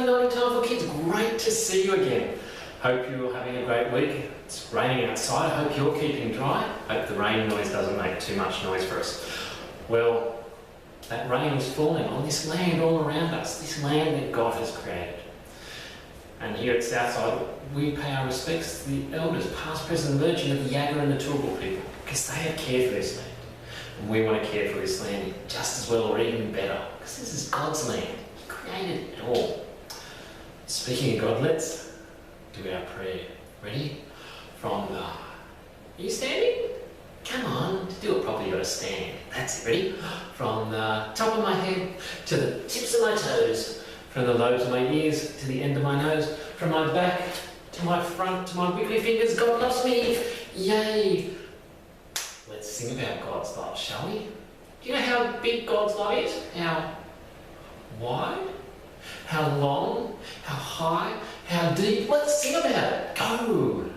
Saturday night time for kids. Great to see you again. Hope you're having a great week. It's raining outside. I hope you're keeping dry. Hope the rain noise doesn't make too much noise for us. Well, that rain is falling on this land all around us, this land that God has created. And here at Southside, we pay our respects to the elders, past, present, and emerging of the Yagara and the Turrbal people, because they have cared for this land. And we want to care for this land just as well or even better, because this is God's land. He created it all. Speaking of God, let's do our prayer. Ready? Are you standing? Come on, to do it properly you've got to stand. That's it, ready? From the top of my head to the tips of my toes, from the lobes of my ears to the end of my nose, from my back to my front to my wiggly fingers. God loves me. Yay. Let's sing about God's love, shall we? Do you know how big God's love is? How wide? How long? How high? How deep? Let's sing about it. Go!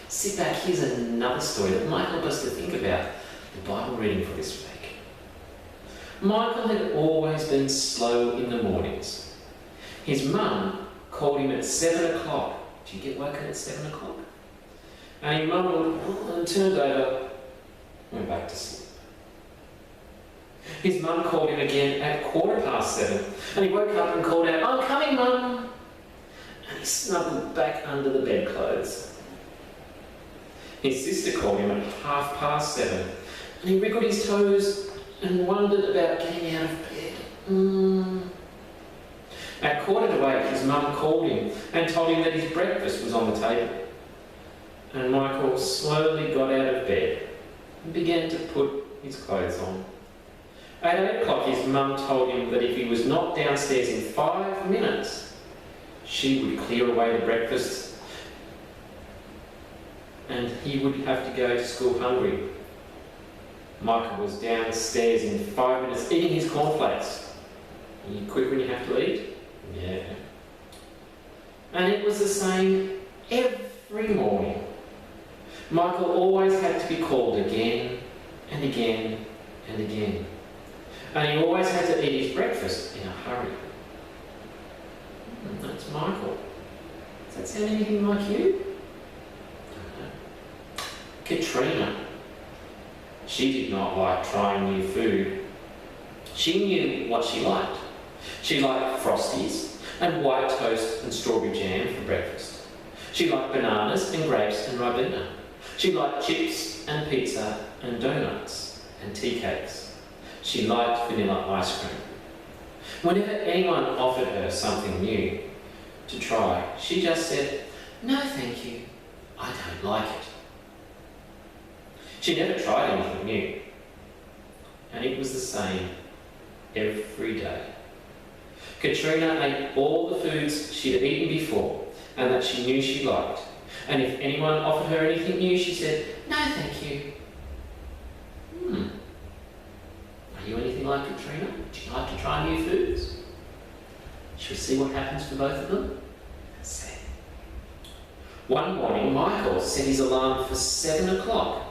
Sit back, here's another story that might help us to think about the Bible reading for this week. Michael had always been slow in the mornings. His mum called him at 7 o'clock. Do you get woken at 7 o'clock? And he mumbled and turned over and went back to sleep. His mum called him again at 7:15, and he woke up and called out, "I'm coming, Mum!" And he snuggled back under the bedclothes. His sister called him at 7:30, and he wriggled his toes and wondered about getting out of bed. At 7:45, his mum called him and told him that his breakfast was on the table. And Michael slowly got out of bed and began to put his clothes on. At 8 o'clock, his mum told him that if he was not downstairs in 5 minutes, she would clear away the breakfast and he would have to go to school hungry. Michael was downstairs in 5 minutes eating his cornflakes. Are you quick when you have to eat? Yeah. And it was the same every morning. Michael always had to be called again and again and again. And he always had to eat his breakfast in a hurry. That's Michael. Does that sound anything like you? No. Katrina. She did not like trying new food. She knew what she liked. She liked Frosties and white toast and strawberry jam for breakfast. She liked bananas and grapes and Ribena. She liked chips and pizza and donuts and tea cakes. She liked vanilla ice cream. Whenever anyone offered her something new to try, she just said, "No, thank you, I don't like it." She never tried anything new, and it was the same every day. Katrina ate all the foods she'd eaten before and that she knew she liked, and if anyone offered her anything new, she said, "No, thank you." Are you anything like Katrina? Do you like to try new foods? Shall we see what happens for both of them? Let's see. One morning, Michael set his alarm for 7 o'clock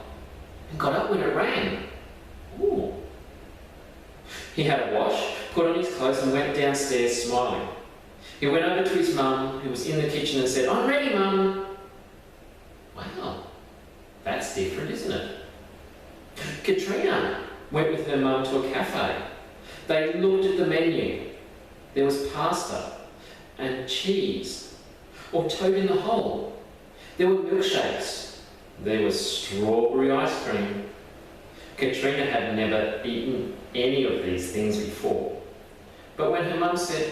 and got up when it rang. Ooh. He had a wash, put on his clothes and went downstairs smiling. He went over to his mum, who was in the kitchen, and said, "I'm ready, Mum." Wow, that's different, isn't it? Katrina went with her mum to a cafe. They looked at the menu. There was pasta and cheese, or toad in the hole. There were milkshakes. There was strawberry ice cream. Katrina had never eaten any of these things before. But when her mum said,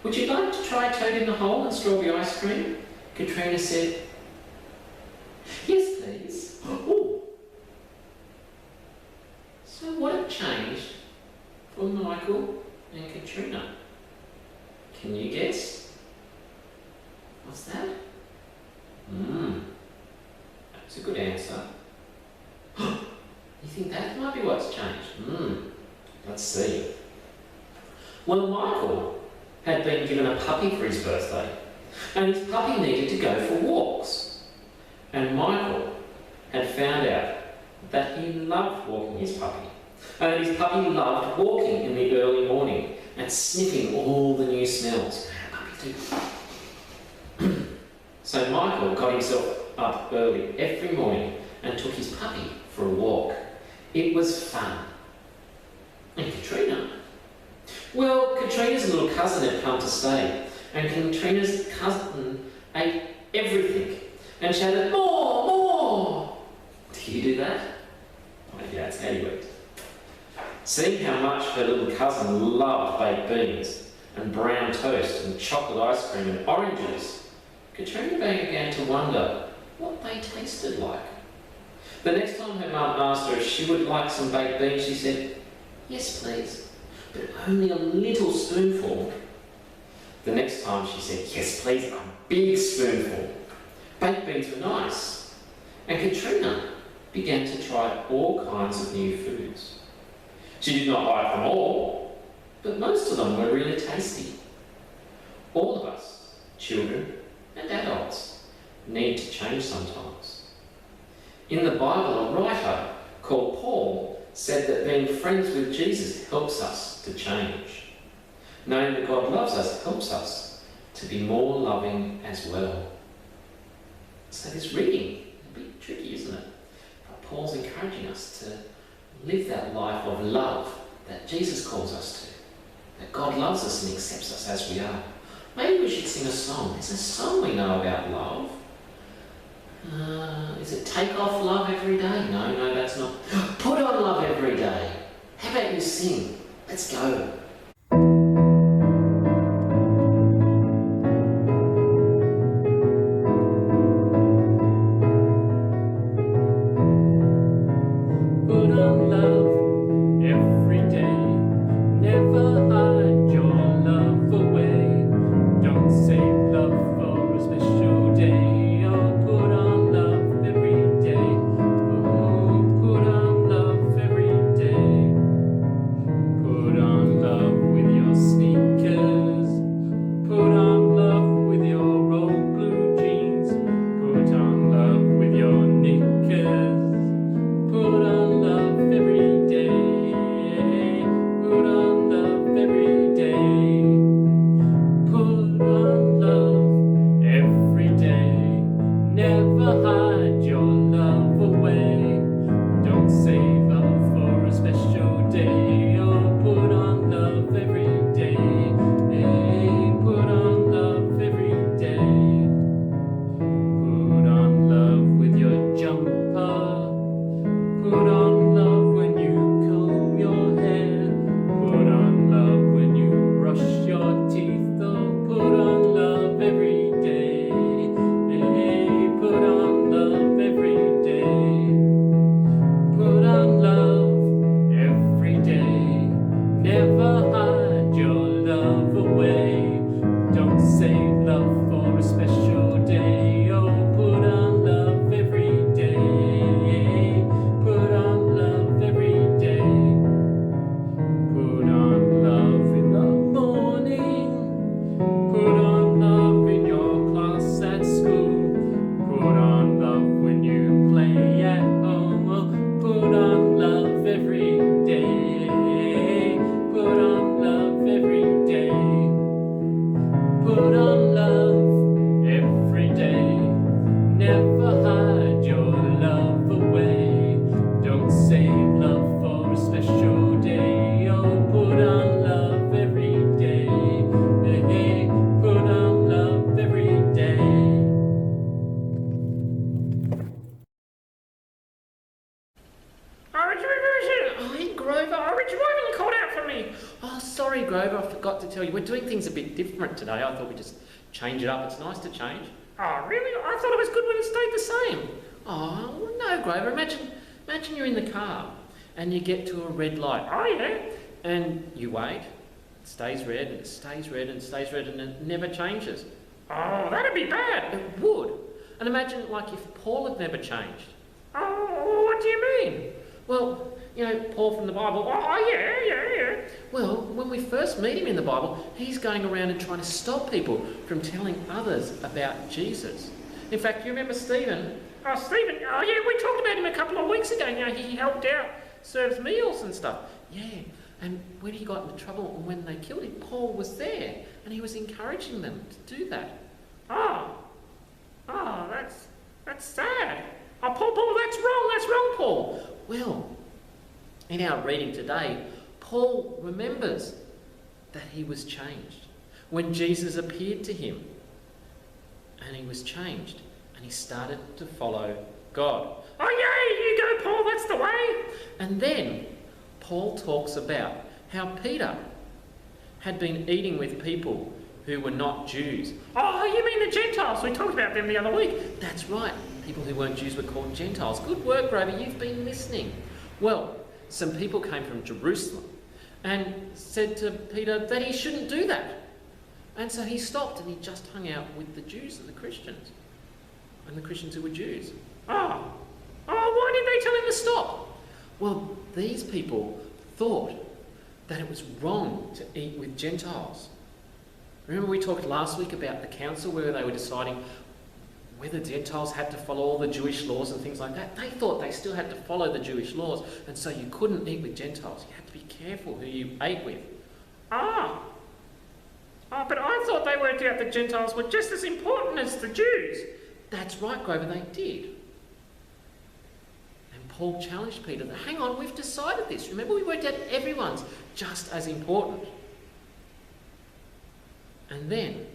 "Would you like to try toad in the hole and strawberry ice cream?" Katrina said, "Yes, please." Ooh. So what had changed for Michael and Katrina? Can you guess? What's that? That's a good answer. You think that might be what's changed? Let's see. Well, Michael had been given a puppy for his birthday, and his puppy needed to go for walks. And Michael had found out that he loved walking his puppy, and his puppy loved walking in the early morning and sniffing all the new smells. Puppies do. So Michael got himself up early every morning and took his puppy for a walk. It was fun. And Katrina? Well, Katrina's little cousin had come to stay, and Katrina's cousin ate everything and shouted, "More, more!" Do you do that? Maybe that's how you eat. Seeing how much her little cousin loved baked beans and brown toast and chocolate ice cream and oranges, Katrina began to wonder what they tasted like. The next time her mum asked her if she would like some baked beans, she said, "Yes, please, but only a little spoonful." The next time she said, "Yes, please, a big spoonful." Baked beans were nice, and Katrina began to try all kinds of new foods. She did not like them all, but most of them were really tasty. All of us, children and adults, need to change sometimes. In the Bible, a writer called Paul said that being friends with Jesus helps us to change. Knowing that God loves us helps us to be more loving as well. So this reading, a bit tricky, isn't it? But Paul's encouraging us to live that life of love that Jesus calls us to. That God loves us and accepts us as we are. Maybe we should sing a song. There's a song we know about love. Is it Take Off Love Every Day? No, that's not. Put On Love Every Day. How about you sing? Let's go. Put on love every day. Never hide your love away. Don't save love Never hide your love away. Don't save up for a special day, or put on love every day. Hey, put on love every day. Put on love with your jumper. Put on love when you comb your hair. Put on love when you brush your teeth. Oh, put on love every day. Hey, put on love every day. Put on love every day. Never hide your love away. Don't save love for a special day. Oh, put on love every day. Put on love every day. Put on love in the morning. Put on love in your class at school. Put on love when you play at home. Oh, put on love every day. Put on love every day. Put on love every day. Never hide your love away. Don't save love for a special day. Oh, put on love every day. Hey, put on love every day. Oh, hey, Grover. Oh, Richard, why haven't you called out for me? Oh, sorry, Grover, I forgot to tell you. We're doing things a bit different today. I thought we'd just change it up. It's nice to change. Oh, really? I thought it was good when it stayed the same. Oh, well, no, Grover. Imagine you're in the car and you get to a red light. Oh, yeah? And you wait. It stays red and it stays red and it stays red and it never changes. Oh, that'd be bad. It would. And imagine, like, if Paul had never changed. Oh, what do you mean? Well, you know, Paul from the Bible. Oh, yeah. Well, when we first meet him in the Bible, he's going around and trying to stop people from telling others about Jesus. In fact, you remember Stephen? Oh, Stephen. Oh, yeah, we talked about him a couple of weeks ago. You know, he helped out, serves meals and stuff. Yeah, and when he got into trouble and when they killed him, Paul was there and he was encouraging them to do that. Oh, that's sad. Oh, Paul, that's wrong, Paul. Well, in our reading today, Paul remembers that he was changed when Jesus appeared to him, and he was changed and he started to follow God. Oh, yeah, you go, Paul, that's the way. And then Paul talks about how Peter had been eating with people who were not Jews. Oh, you mean the Gentiles? We talked about them the other week. That's right. People who weren't Jews were called Gentiles. Good work, Grover. You've been listening. Well, some people came from Jerusalem and said to Peter that he shouldn't do that. And so he stopped and he just hung out with the Jews and the Christians. And the Christians who were Jews. Oh, why did they tell him to stop? Well, these people thought that it was wrong to eat with Gentiles. Remember we talked last week about the council where they were deciding whether Gentiles had to follow all the Jewish laws and things like that. They thought they still had to follow the Jewish laws, and so you couldn't eat with Gentiles. You had to be careful who you ate with. But I thought they worked out the Gentiles were just as important as the Jews. That's right, Grover, they did. And Paul challenged Peter that, hang on, we've decided this. Remember, we worked out everyone's just as important. And then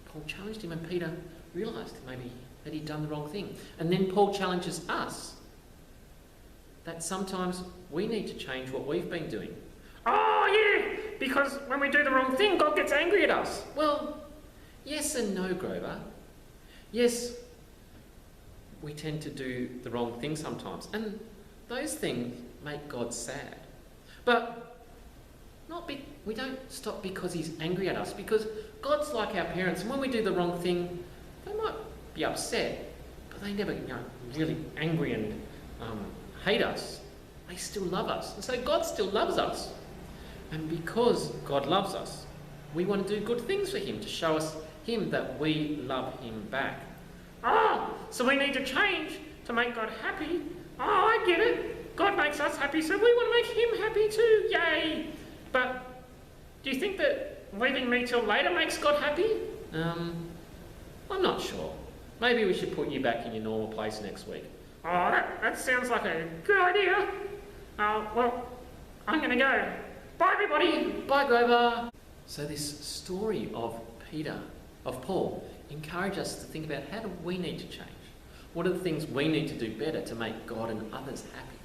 Paul challenged him, and Peter realised maybe that he'd done the wrong thing. And then Paul challenges us that sometimes we need to change what we've been doing. Oh, yeah, because when we do the wrong thing, God gets angry at us. Well, yes and no, Grover. Yes, we tend to do the wrong thing sometimes, and those things make God sad. But we don't stop because he's angry at us, because God's like our parents, and when we do the wrong thing, they might be upset, but they never really angry and hate us. They still love us, and so God still loves us. And because God loves us, we want to do good things for him, to show us him that we love him back. So we need to change to make God happy. I get it. God makes us happy, so we want to make him happy too. Yay! But do you think that leaving me till later makes God happy? I'm not sure. Maybe we should put you back in your normal place next week. Oh, that sounds like a good idea. Well, I'm going to go. Bye, everybody. Bye, Grover. So this story of Paul, encourage us to think about how do we need to change? What are the things we need to do better to make God and others happy?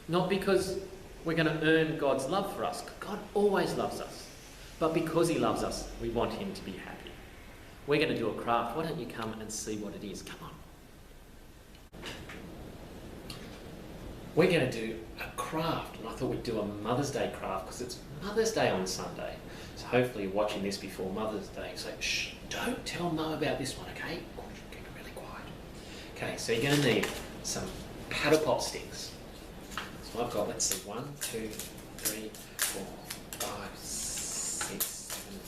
Not because we're going to earn God's love for us. God always loves us. But because he loves us, we want him to be happy. We're going to do a craft. Why don't you come and see what it is? Come on. We're going to do a craft. And I thought we'd do a Mother's Day craft because it's Mother's Day on Sunday. So hopefully you're watching this before Mother's Day. So shh, don't tell Mum about this one, okay? Keep it really quiet. Okay, so you're going to need some paddle pop sticks. So I've got, let's see, 1, 2, 3, 4, 5, 6, 7,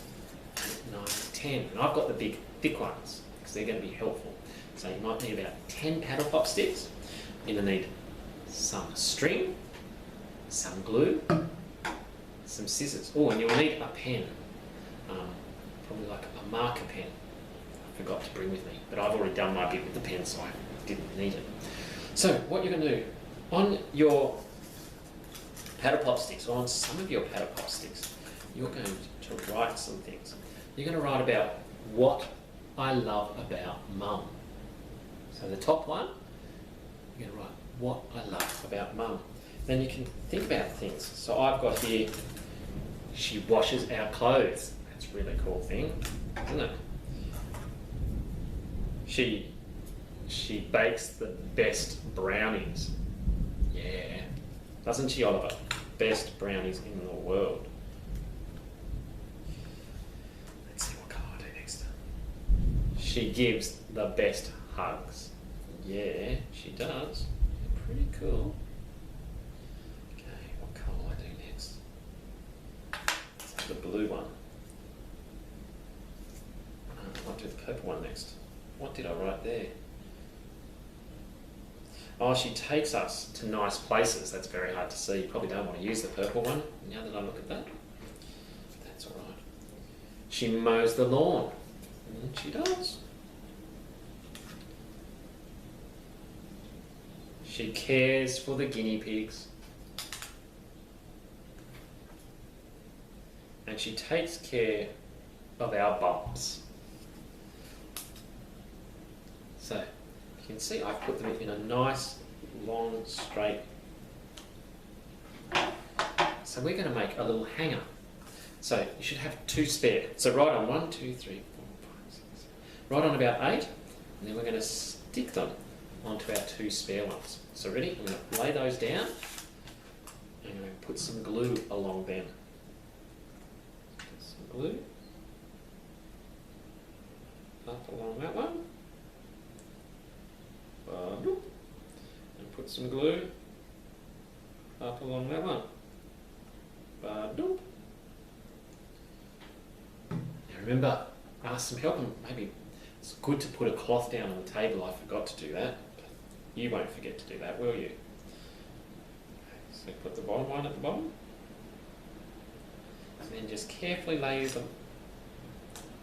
8, 9, 10. And I've got the big, thick ones because they're going to be helpful. So you might need about 10 paddle pop sticks. You're going to need some string, some glue, some scissors. Oh, and you'll need a pen, probably like a marker pen. I forgot to bring with me, but I've already done my bit with the pen, so I didn't need it. So what you're going to do, on your paddle pop sticks, or on some of your paddle pop sticks, you're going to write some things. You're going to write about what I love about Mum. So the top one, you're going to write what I love about Mum. Then you can think about things. So I've got here, she washes our clothes. That's a really cool thing, isn't it? She bakes the best brownies. Yeah. Doesn't she, Oliver? Best brownies in the world. Let's see what colour I do next. She gives the best hugs. Yeah, she does. Pretty cool. Okay, what colour will I do next? Let's have the blue one. I might do the purple one next. What did I write there? Oh, she takes us to nice places. That's very hard to see. You probably don't want to use the purple one now that I look at that. That's all right. She mows the lawn. And she does. She cares for the guinea pigs. And she takes care of our bumps. So, you can see I've put them in a nice, long, straight. So we're going to make a little hanger. So you should have 2 spare. So write on 1, 2, 3, 4, 5, 6. Write on about 8, and then we're going to stick them onto our 2 spare ones. So ready? I'm going to lay those down, and I'm going to put some glue along them. Some glue up along that one. And put some glue up along that one. Now remember, ask some help, and maybe it's good to put a cloth down on the table. I forgot to do that. You won't forget to do that, will you? So put the bottom one at the bottom. And then just carefully lay them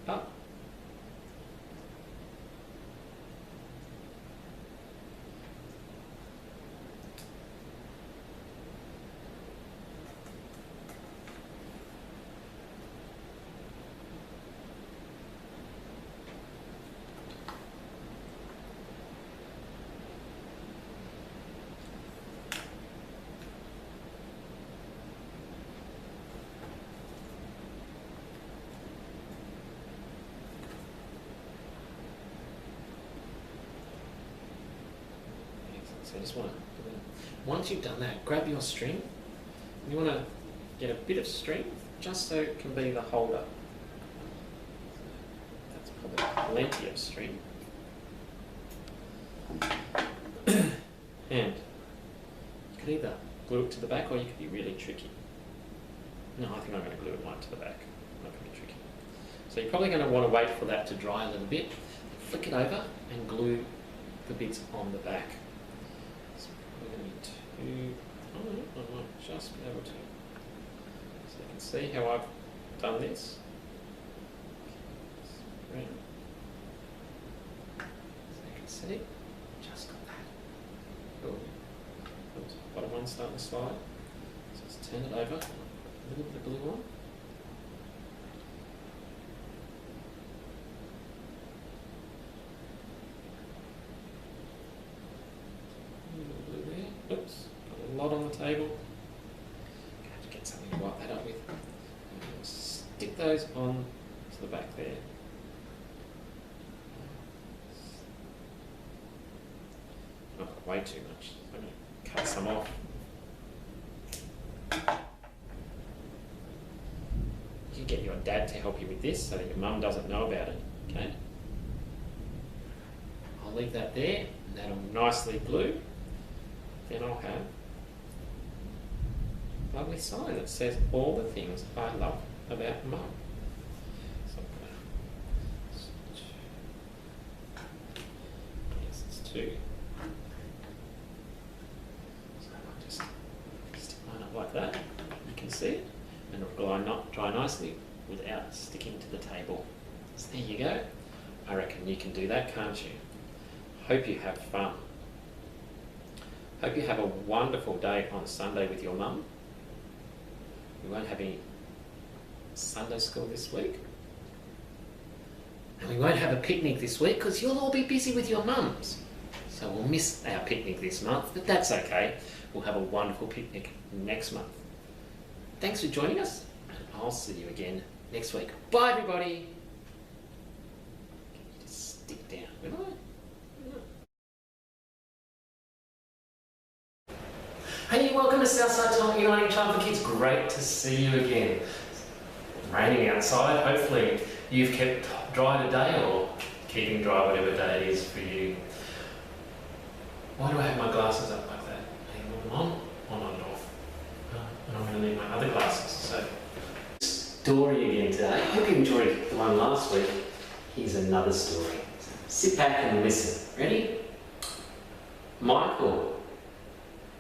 up. So just once you've done that, grab your string. You want to get a bit of string just so it can be the holder. That's probably plenty of string. And you could either glue it to the back, or you could be really tricky. No, I think I'm going to glue it right to the back. Not going to be tricky. So you're probably going to want to wait for that to dry a little bit. Flick it over and glue the bits on the back. I might just be able to. So you can see how I've done this. So you See? Just got that. Cool. Oops, bottom one's starting to slide. So let's turn it over. A little bit of blue one. A little blue there. Oops, got a lot on the table. Have to get something to wipe that up with. Stick those on to the back there. Not way too much. I'm going to cut some off. You can get your dad to help you with this so that your mum doesn't know about it. Okay. I'll leave that there, and that'll nicely glue. Then I'll have a lovely sign that says all the things I love about mum. So I'm going to switch. Yes, it's 2. So I'll just stick mine up like that. You can see it, and it'll dry nicely without sticking to the table. So there you go. I reckon you can do that, can't you? Hope you have fun. Hope you have a wonderful day on Sunday with your mum. We won't have any Sunday school this week. And we won't have a picnic this week because you'll all be busy with your mums. So we'll miss our picnic this month, but that's okay. We'll have a wonderful picnic next month. Thanks for joining us, and I'll see you again next week. Bye, everybody. Get you to stick down, will I? Hey, welcome to Southside Time Uniting Time for Kids. Great to see you again. It's raining outside. Hopefully you've kept dry today, or keeping dry whatever day it is for you. Why do I have my glasses up like that? On and off. And I'm going to need my other glasses. So, story again today. I hope you enjoyed the one last week. Here's another story. Sit back and listen. Ready? Michael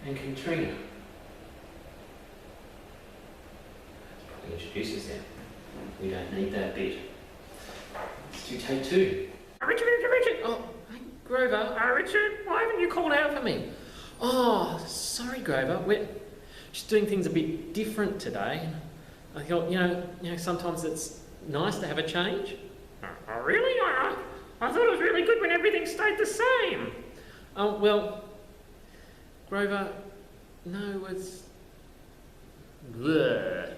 and Katrina. Probably introduce us now. We don't need that bit. Let's do take 2. Richard! Oh, hey, Grover. Richard, why haven't you called out for me? Oh, sorry, Grover. We're just doing things a bit different today. I thought, you know, sometimes it's nice to have a change. Oh, really? I thought it was really good when everything stayed the same. Oh, well, Grover, no, it's... Bleh.